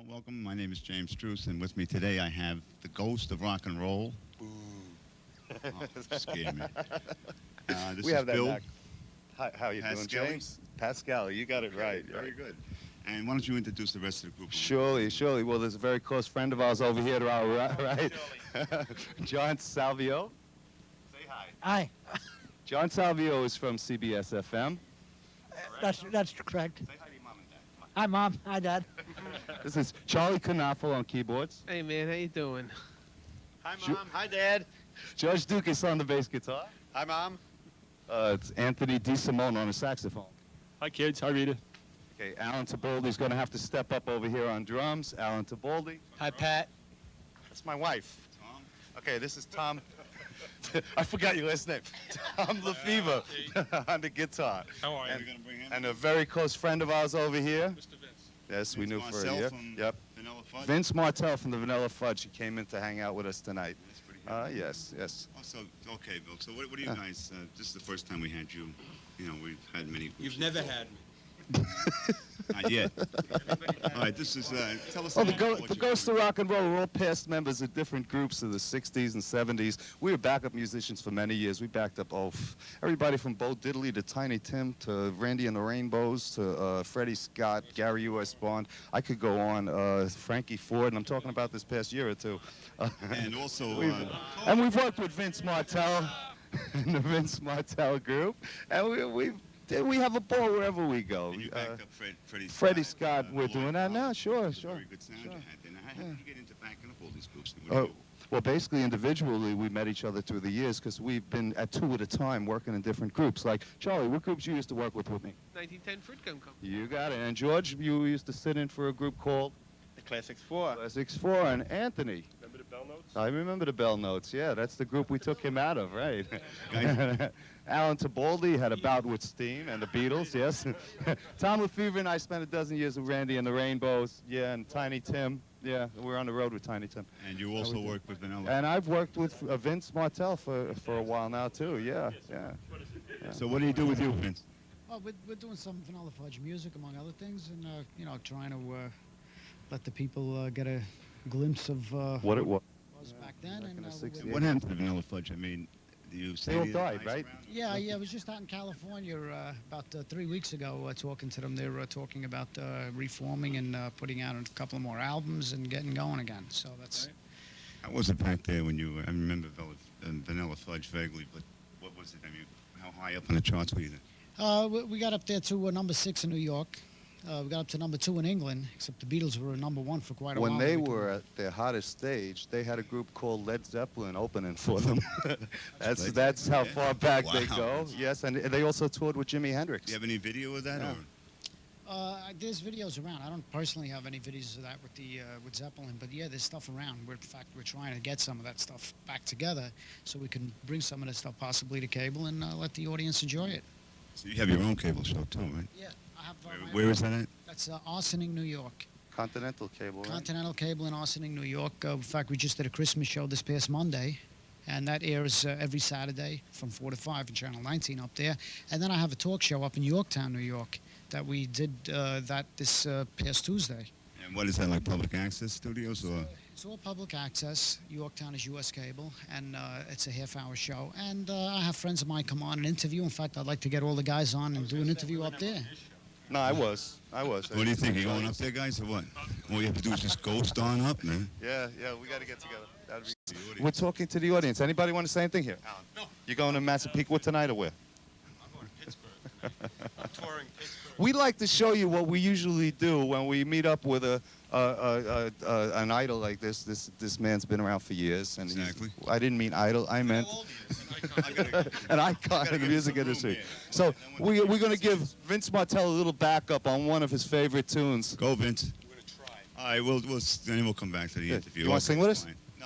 Welcome. My name is James Struce, and with me today I have the ghost of rock and roll. Ooh. Oh, scared me. This We is have that Bill back. How you doing, Pascali. James? Pascali, you got it right. Very good. And why don't you introduce the rest of the group? Surely. Well, there's a very close friend of ours over here to our right. John Salvio. Say hi. Hi. John Salvio is from CBS FM. That's correct. Say hi to your mom and dad. Come on. Hi, Mom. Hi, Dad. This is Charlie Knopfel on keyboards. Hey, man, how you doing? Hi, Mom. Hi, Dad. George Dukas on the bass guitar. Hi, Mom. It's Anthony DeSimone on the saxophone. Hi, kids. Hi, Rita. Okay, Alan Tabaldi's going to have to step up over here on drums. Alan Tabaldi. Hi, Pat. That's my wife. Tom. Okay, this is Tom. I forgot your last name. Tom Lefevre on the guitar. How are Are you? we going to bring him? And a very close friend of ours over here. Mr. Vince. Yes, we Vince knew for a Marcel year. from Yep. Vanilla Fudge. Vince Martell from the Vanilla Fudge. He came in to hang out with us tonight. That's pretty good. Yes. Oh, so, okay, Bill. So what do you guys, this is the first time we had you. You know, we've had many. You've never had me. Not yet. All right, this is, tell us Oh, about what the you're Ghost doing. of Rock and Roll, we're all past members of different groups of the 60s and 70s. We were backup musicians for many years. We backed up everybody from Bo Diddley to Tiny Tim to Randy and the Rainbows to Freddie Scott, Gary U.S. Bond. I could go on, Frankie Ford, and I'm talking about this past year or two. And also, And we've worked with Vince Martell in the Vince Martell group, and we have a ball wherever we go. and you backed up Freddie Freddie Scott, we're Lloyd doing that now, Collins. sure. It was a very good sound you had there. Now, how did you get into backing up all these groups? What do you do? Well, basically, individually, we met each other through the years because we've been at two at a time working in different groups. Like, Charlie, what groups you used to work with me? 1910 Fruit Gum Company. You got it. And George, you used to sit in for a group called The Classics 4. Classics 4. And Anthony. Remember the Bell Notes? I remember the Bell Notes. Yeah, that's the group we took him out of, right? Guys- Alan Tabaldi had a bout with Steen and the Beatles, yes. Tom Lefevre and I spent a dozen years with Randy and the Rainbows, yeah, and Tiny Tim. Yeah, we're on the road with Tiny Tim. And you also work with Vanilla. And I've worked with Vince Martell for a while now, too, yeah. So what do you do with you, Vince? Well, we're doing some Vanilla Fudge music, among other things, and, trying to let the people get a glimpse of What it was. was back then. Back in the we're 60s. gonna- What happened to the Vanilla Fudge? I mean, do you say all the died, ice right? around? Yeah, I was just out in California about 3 weeks ago talking to them. They were talking about reforming and putting out a couple of more albums and getting going again. So that's... How was it back there when you were, I remember Vanilla Fudge vaguely, but what was it? I mean, how high up on the charts were you then? We got up there to number 6 in New York. We got up to number 2 in England, except the Beatles were number 1 for quite a while. When they were at their hottest stage, they had a group called Led Zeppelin opening for them. that's how far back they Wow. go. Yes, and they also toured with Jimi Hendrix. Do you have any video of that? Yeah. Or? There's videos around. I don't personally have any videos of that with Zeppelin, but yeah, there's stuff around. In fact, we're trying to get some of that stuff back together so we can bring some of that stuff possibly to cable and let the audience enjoy it. So you have your own cable show too, right? Yeah, I have. Where is that at? That's Arsening, New York. Continental Cable, right? Continental Cable in Arsening, New York. In fact, we just did a Christmas show this past Monday, and that airs every Saturday from 4 to 5 on Channel 19 up there. And then I have a talk show up in Yorktown, New York, that we did this past Tuesday. And what is that, like public access studios or? It's all public access. Yorktown is U.S. cable, and it's a half-hour show. And I have friends of mine come on and interview. In fact, I'd like to get all the guys on and do an interview up there. No, I was. What do you think? Are you going up there, guys, or what? All you have to do is just ghost on up, man. Yeah, we got to get together. We're talking to the audience. Anybody want to say anything here? Alan? No. You going to Massapequa tonight or where? I'm going to Pittsburgh. I'm touring Pittsburgh. We like to show you what we usually do when we meet up with an idol like this. This man's been around for years, and Exactly. I didn't mean idol. I meant an icon in the music industry. So we're going to give Vince Martell a little backup on one of his favorite tunes. Go, Vince. We're going to try. All right, then we'll come back to the Good. interview. You wanna sing with us? Fine. No,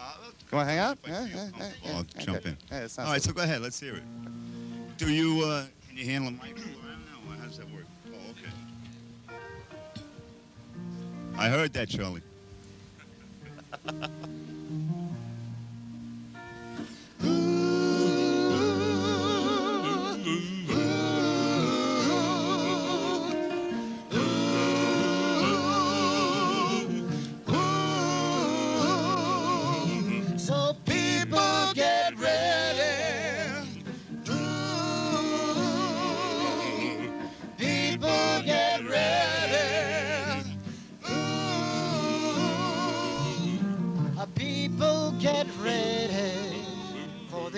You want to hang out? I'll I'll Yeah, jump okay. in. Yeah, it sounds All right, good. so go ahead. Let's hear it. Do you, can you handle a mic around now, or how does that work? Oh, okay. I heard that, Charlie.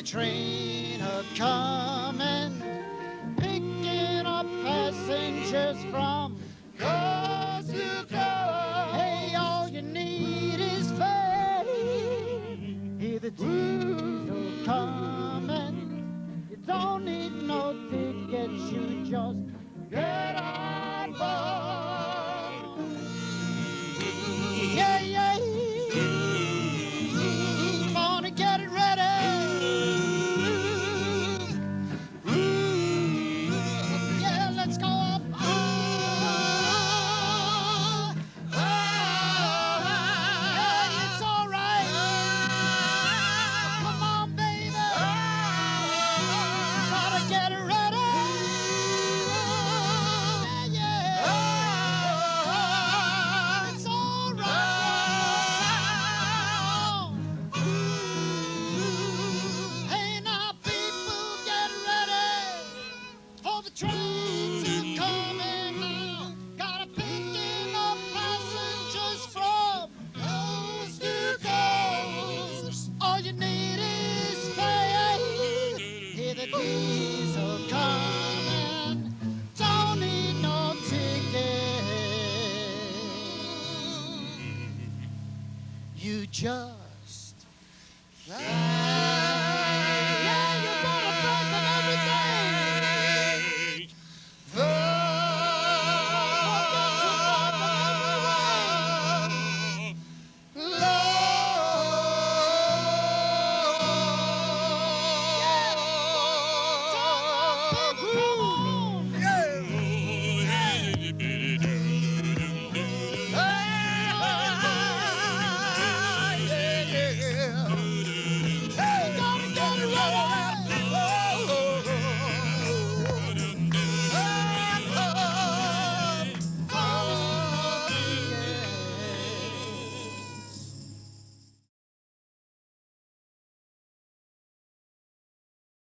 train a-comin', picking up passengers from coast to coast. Hey, all you need is faith. Hear the diesel coming. You don't need no tickets, you just get on board. Yeah, yeah. Gonna get it ready. Yeah, let's go up. Hey, it's all right. Come on, baby. Gotta get it ready. Yeah, yeah. It's all right. Hey, now, people, get ready for the train to come in now. Gotta picking up passengers from coast to coast. All you need is faith. Hear the diesel coming. Don't need no ticket. You just fly.